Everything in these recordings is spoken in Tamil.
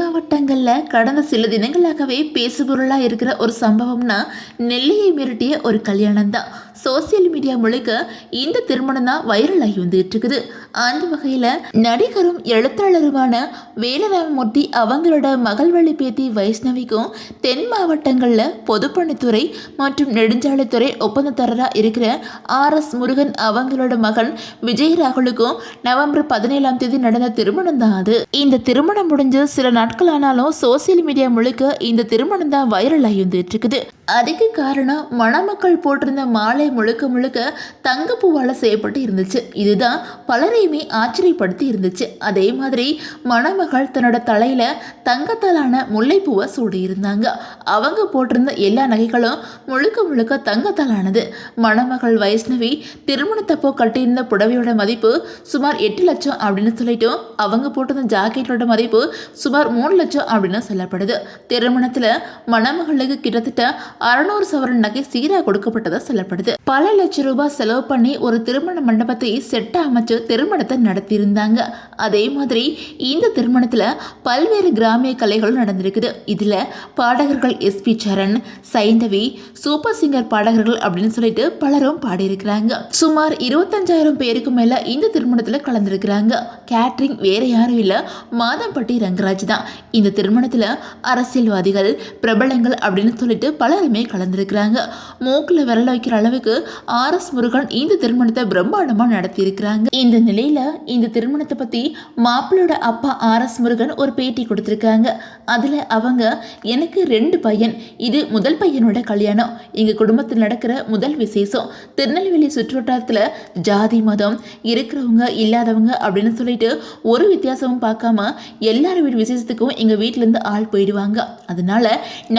மாவட்டங்களில் கடந்த சில தினங்களாகவே பேசுபொருளாக இருக்கிற ஒரு சம்பவம்னா நெல்லையை மிரட்டிய ஒரு கல்யாணம் தான். சோசியல் மீடியா முழுக்க இந்த திருமணம் தான் வைரல் ஆகி வந்துட்டு இருக்குது. அந்த வகையில் நடிகரும் எழுத்தாளருமான வேலராமமூர்த்தி அவங்களோட மகள் வழி பேத்தி வைஷ்ணவிக்கும் தென் மாவட்டங்களில் பொதுப்பணித்துறை மற்றும் நெடுஞ்சாலைத்துறை ஒப்பந்ததாரராக இருக்கிற RS முருகன் அவங்களோட மகன் விஜய் ராகுலுக்கும் நவம்பர் 17ஆம் தேதி நடந்த திருமணம் தான் அது. இந்த திருமணம் முடிஞ்சு சில நாட்கள் ஆனாலும் சோசியல் மீடியா முழுக்க இந்த திருமணம் தான் வைரல் ஆகி வந்துட்டு இருக்குது. அதுக்கு காரணம் மணமக்கள் போட்டிருந்த மாலை முழுக்க முழுக்க தங்கப்பூவால் செய்யப்பட்டு இருந்துச்சு. இதுதான் பலரையுமே ஆச்சரியப்படுத்தி இருந்துச்சு. அதே மாதிரி மணமகள் தன்னோட தலையில தங்கத்தாலான முல்லைப்பூவை சூடி இருந்தாங்க. அவங்க போட்டிருந்த எல்லா நகைகளும் முழுக்க முழுக்க தங்கத்தாலானது. மணமகள் வைஷ்ணவி திருமணத்தப்போ கட்டியிருந்த புடவையோட மதிப்பு சுமார் 8 லட்சம் அப்படின்னு சொல்லிட்டும் அவங்க போட்டிருந்த ஜாக்கெட்டோட மதிப்பு சுமார் 3 லட்சம் அப்படின்னு சொல்லப்படுது. திருமணத்துல மணமகளுக்கு கிட்டத்தட்ட 600 சவரன் நகை சீராக கொடுக்கப்பட்டதா சொல்லப்படுது. பல லட்சம் ரூபாய் செலவு பண்ணி ஒரு திருமண மண்டபத்தை செட்ட அமைச்சு திருமணத்தை நடத்தியிருந்தாங்க. அதே மாதிரி இந்த திருமணத்துல பல்வேறு கிராமிய கலைகளும் நடந்திருக்குது. இதுல பாடகர்கள் SP சரண், சைந்தவி, சூப்பர் சிங்கர் பாடகர்கள் அப்படின்னு சொல்லிட்டு பலரும் பாடியிருக்கிறாங்க. சுமார் 25,000 பேருக்கு மேல இந்த திருமணத்துல கலந்துருக்கிறாங்க. கேட்ரிங் வேற யாரும் இல்ல, மாதம்பட்டி ரங்கராஜ் தான். இந்த திருமணத்துல அரசியல்வாதிகள், பிரபலங்கள் அப்படின்னு சொல்லிட்டு பலருமே கலந்துருக்கிறாங்க. மூக்குல விரல வைக்கிற அளவுக்கு RS முருகன் இந்த திருமணத்தை பிரம்மாண்டமா நடத்தி இருக்கிறாங்க. இந்த நிலையில இந்த திருமணத்தை பத்தி மாப்பிளோட அப்பா RS முருகன் ஒரு பேட்டி கொடுத்திருக்காங்க. அதுல அவங்க, எனக்கு 2 பையன், இது முதல் பையனோட கல்யாணம், எங்க குடும்பத்தில் நடக்கிற முதல் விசேஷம். திருநெல்வேலி சுற்றுவட்டாரத்துல ஜாதி மதம் இருக்கிறவங்க இல்லாதவங்க அப்படின்னு சொல்லிட்டு ஒரு வித்தியாசமும் பார்க்காம எல்லாரும் வீட்டு விசேஷத்துக்கும் எங்க வீட்டுல இருந்து ஆள் போயிடுவாங்க. அதனால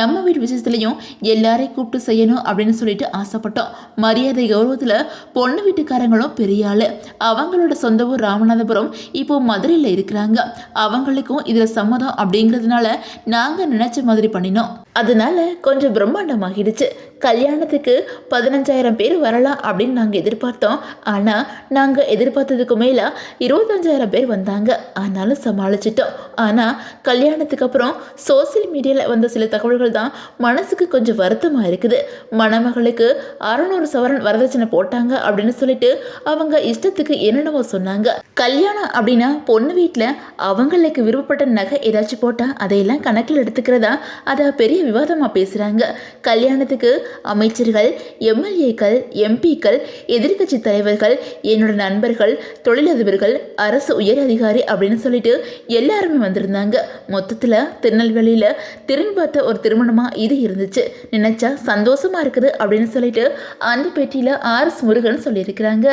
நம்ம வீட்டு விசேஷத்துலயும் எல்லாரையும் கூப்பிட்டு செய்யணும் அப்படின்னு சொல்லிட்டு ஆசைப்பட்டோம். மரியாதை கௌரவத்துல பொண்ணு வீட்டுக்காரங்களும் பெரிய ஆளு. அவங்களோட சொந்த ஊர் ராமநாதபுரம், இப்போ மதுரையில் இருக்கிறாங்க. அவங்களுக்கும் இதுல சம்மதம் அப்படிங்கிறதுனால நாங்க நினைச்ச மாதிரி பண்ணினோம். அதனால கொஞ்சம் பிரம்மாண்டமாகிடுச்சு. கல்யாணத்துக்கு 15,000 பேர் வரலாம் அப்படின்னு நாங்கள் எதிர்பார்த்தோம். ஆனால் நாங்கள் எதிர்பார்த்ததுக்கு மேலே 25,000 பேர் வந்தாங்க. ஆனாலும் சமாளிச்சிட்டோம். ஆனால் கல்யாணத்துக்கு அப்புறம் சோசியல் மீடியாவில் வந்த சில தகவல்கள் தான் மனசுக்கு கொஞ்சம் வருத்தமாக இருக்குது. மணமகளுக்கு 600 சவரன் வரதட்சணை போட்டாங்க அப்படின்னு சொல்லிட்டு அவங்க இஷ்டத்துக்கு என்னென்னவோ சொன்னாங்க. கல்யாணம் அப்படின்னா பொண்ணு வீட்டில் அவங்களுக்கு விருப்பப்பட்ட நகை ஏதாச்சும் போட்டால் அதையெல்லாம் கணக்கில் எடுத்துக்கிறதா அதை பெரிய விவாதமாக பேசுகிறாங்க. கல்யாணத்துக்கு அமைச்சர்கள், MLAக்கள், MPக்கள், எதிர்கட்சி தலைவர்கள், என்னோட நண்பர்கள், தொழிலதிபர்கள், அரசு உயர் அதிகாரி அப்படின்னு சொல்லிட்டு எல்லாருமே வந்திருந்தாங்க. மொத்தத்தில் திருநெல்வேலியில் திரும்பி பார்த்த ஒரு திருமணமாக இது இருந்துச்சு. நினைச்சா சந்தோஷமா இருக்குது அப்படின்னு சொல்லிட்டு அந்த பேட்டியில் RS முருகன் சொல்லியிருக்கிறாங்க.